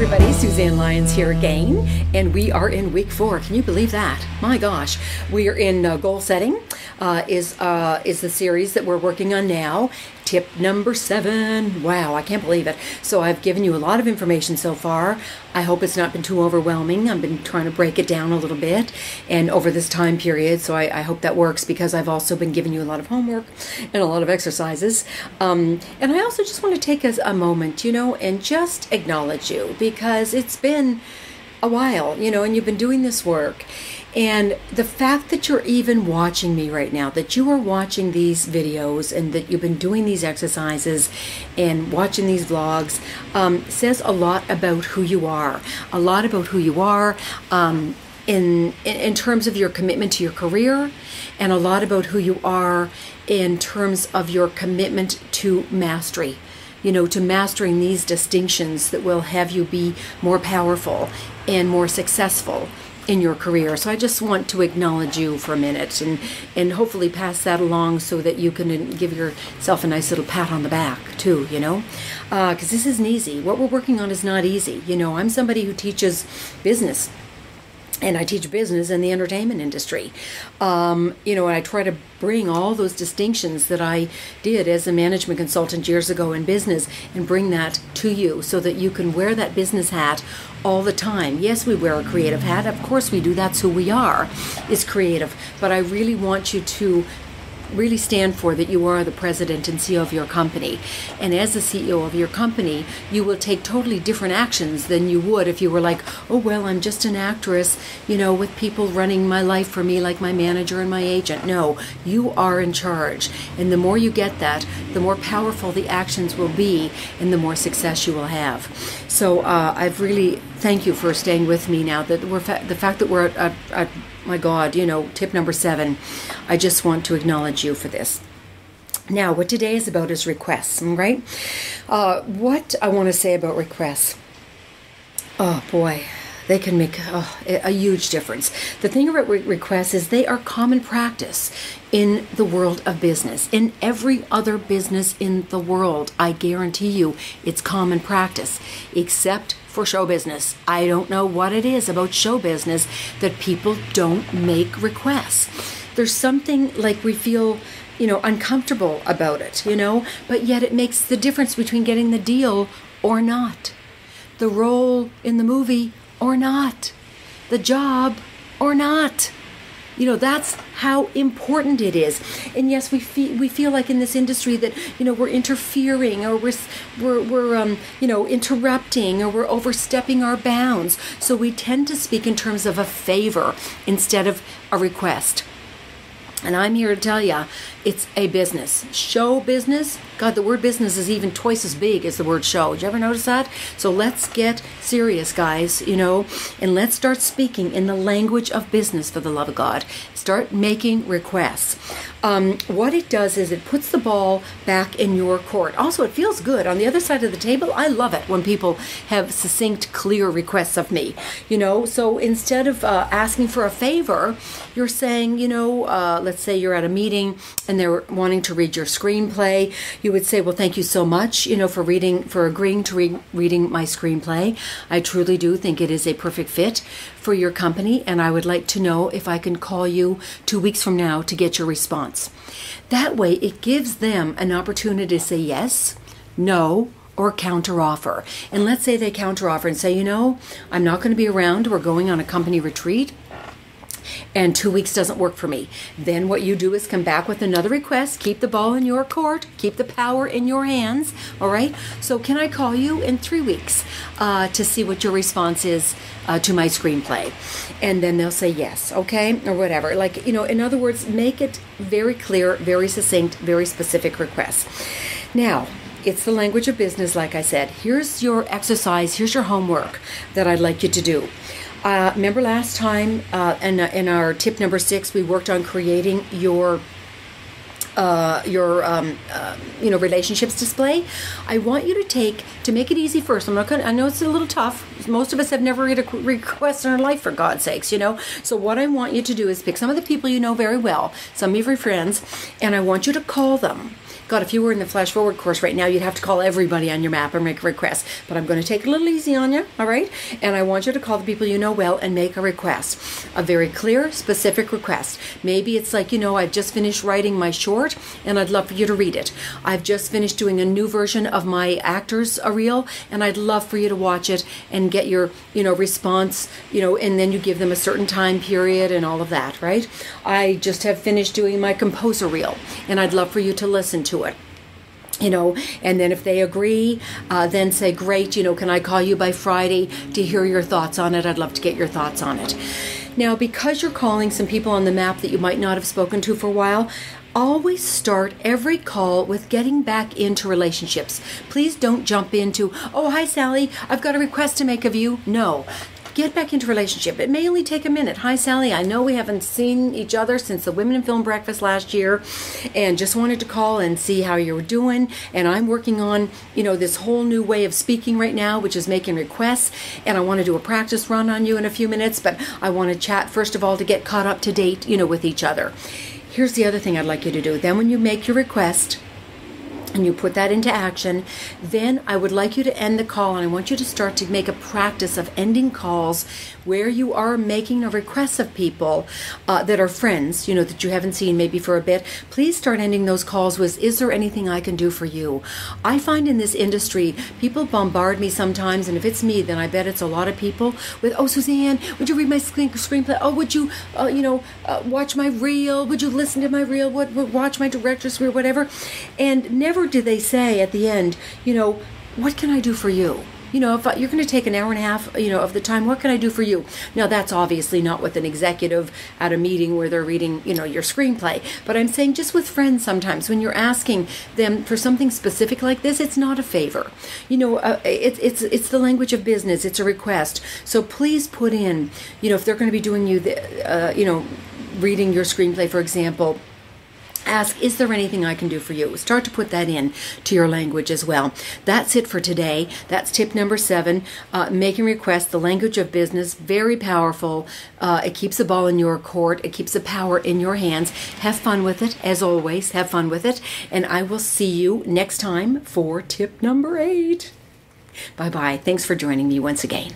everybody, Suzanne Lyons here again, and we are in week 4. Can you believe that? My gosh, we are in goal setting. Is the series that we're working on now. Tip number 7. Wow, I can't believe it. So I've given you a lot of information so far. I hope it's not been too overwhelming. I've been trying to break it down a little bit and over this time period, so I hope that works, because I've also been giving you a lot of homework and a lot of exercises. And I also just want to take a moment, and just acknowledge you, because it's been a while, and you've been doing this work. And the fact that you're even watching me right now, that you are watching these videos and that you've been doing these exercises and watching these vlogs, says a lot about who you are. A lot about who you are in terms of your commitment to your career, and a lot about who you are in terms of your commitment to mastery. To mastering these distinctions that will have you be more powerful and more successful in your career. So I just want to acknowledge you for a minute and hopefully pass that along so that you can give yourself a nice little pat on the back too, because this isn't easy. What we're working on is not easy. I'm somebody who teaches business, and I teach business in the entertainment industry. And I try to bring all those distinctions that I did as a management consultant years ago in business and bring that to you so that you can wear that business hat all the time. Yes, we wear a creative hat. Of course we do. That's who we are, is creative. But I really want you to really stand for that you are the president and CEO of your company. And as the CEO of your company, you will take totally different actions than you would if you were like, oh, well, I'm just an actress, with people running my life for me like my manager and my agent. No, you are in charge. And the more you get that, the more powerful the actions will be and the more success you will have. So I've really, thank you for staying with me now. That the fact that we're at my God, tip number 7, I just want to acknowledge you for this. Now, what today is about is requests, right? What I want to say about requests, oh boy, they can make a huge difference. The thing about requests is they are common practice in the world of business. In every other business in the world, I guarantee you, it's common practice, except for show business. I don't know what it is about show business that people don't make requests. There's something like we feel, uncomfortable about it, but yet it makes the difference between getting the deal or not, the role in the movie or not, the job or not. That's how important it is. And yes, we feel like in this industry that, we're interfering, or we're interrupting, or we're overstepping our bounds. So we tend to speak in terms of a favor instead of a request. And I'm here to tell you, it's a business. Show business. God, the word business is even twice as big as the word show. Did you ever notice that? So let's get serious, guys, and let's start speaking in the language of business, for the love of God. Start making requests. What it does is it puts the ball back in your court. Also, it feels good. On the other side of the table, I love it when people have succinct, clear requests of me. So instead of asking for a favor, you're saying, let's say you're at a meeting and they're wanting to read your screenplay. You would say, well, thank you so much, for agreeing to reading my screenplay. I truly do think it is a perfect fit for your company, and I would like to know if I can call you 2 weeks from now to get your response. That way, it gives them an opportunity to say yes, no, or counteroffer. And let's say they counteroffer and say, I'm not going to be around. We're going on a company retreat, and 2 weeks doesn't work for me. Then what you do is come back with another request, keep the ball in your court, keep the power in your hands, all right? So can I call you in 3 weeks to see what your response is to my screenplay? And then they'll say yes, okay, or whatever. Like, in other words, make it very clear, very succinct, very specific requests. Now, it's the language of business, like I said. Here's your exercise, here's your homework that I'd like you to do. Remember last time in our tip number 6, we worked on creating your relationships display. I want you to make it easy first. I know it's a little tough. Most of us have never read a request in our life, for God's sakes, So what I want you to do is pick some of the people you know very well, some of your friends, and I want you to call them. God, if you were in the Flash Forward course right now, you'd have to call everybody on your map and make a request. But I'm going to take it a little easy on you, all right? And I want you to call the people you know well and make a request. A very clear, specific request. Maybe it's like, I've just finished writing my short and I'd love for you to read it. I've just finished doing a new version of my actors reel and I'd love for you to watch it and get your, response, and then you give them a certain time period and all of that, right? I just have finished doing my composer reel and I'd love for you to listen to it. And then if they agree, then say, great, can I call you by Friday to hear your thoughts on it? I'd love to get your thoughts on it. Now, because you're calling some people on the map that you might not have spoken to for a while, always start every call with getting back into relationships. Please don't jump into, oh, hi, Sally, I've got a request to make of you. No. Get back into relationship. It may only take a minute. Hi, Sally. I know we haven't seen each other since the Women in Film Breakfast last year and just wanted to call and see how you were doing. And I'm working on, this whole new way of speaking right now, which is making requests. And I want to do a practice run on you in a few minutes, but I want to chat first of all to get caught up to date, with each other. Here's the other thing I'd like you to do. Then when you make your request, and you put that into action, then I would like you to end the call, and I want you to start to make a practice of ending calls where you are making a request of people that are friends, that you haven't seen maybe for a bit. Please start ending those calls with, is there anything I can do for you? I find in this industry, people bombard me sometimes, and if it's me, then I bet it's a lot of people with, oh, Suzanne, would you read my screenplay? Oh, would you, watch my reel? Would you listen to my reel? Watch my director's reel, whatever. And never do they say at the end, what can I do for you? If you're going to take an hour and a half, of the time, what can I do for you? Now, that's obviously not with an executive at a meeting where they're reading, your screenplay. But I'm saying just with friends sometimes, when you're asking them for something specific like this, it's not a favor. It's the language of business. It's a request. So please put in, if they're going to be doing you, reading your screenplay, for example, ask, is there anything I can do for you? Start to put that in to your language as well. That's it for today. That's tip number 7. Making requests, the language of business, very powerful. It keeps the ball in your court. It keeps the power in your hands. Have fun with it, as always. Have fun with it. And I will see you next time for tip number 8. Bye-bye. Thanks for joining me once again.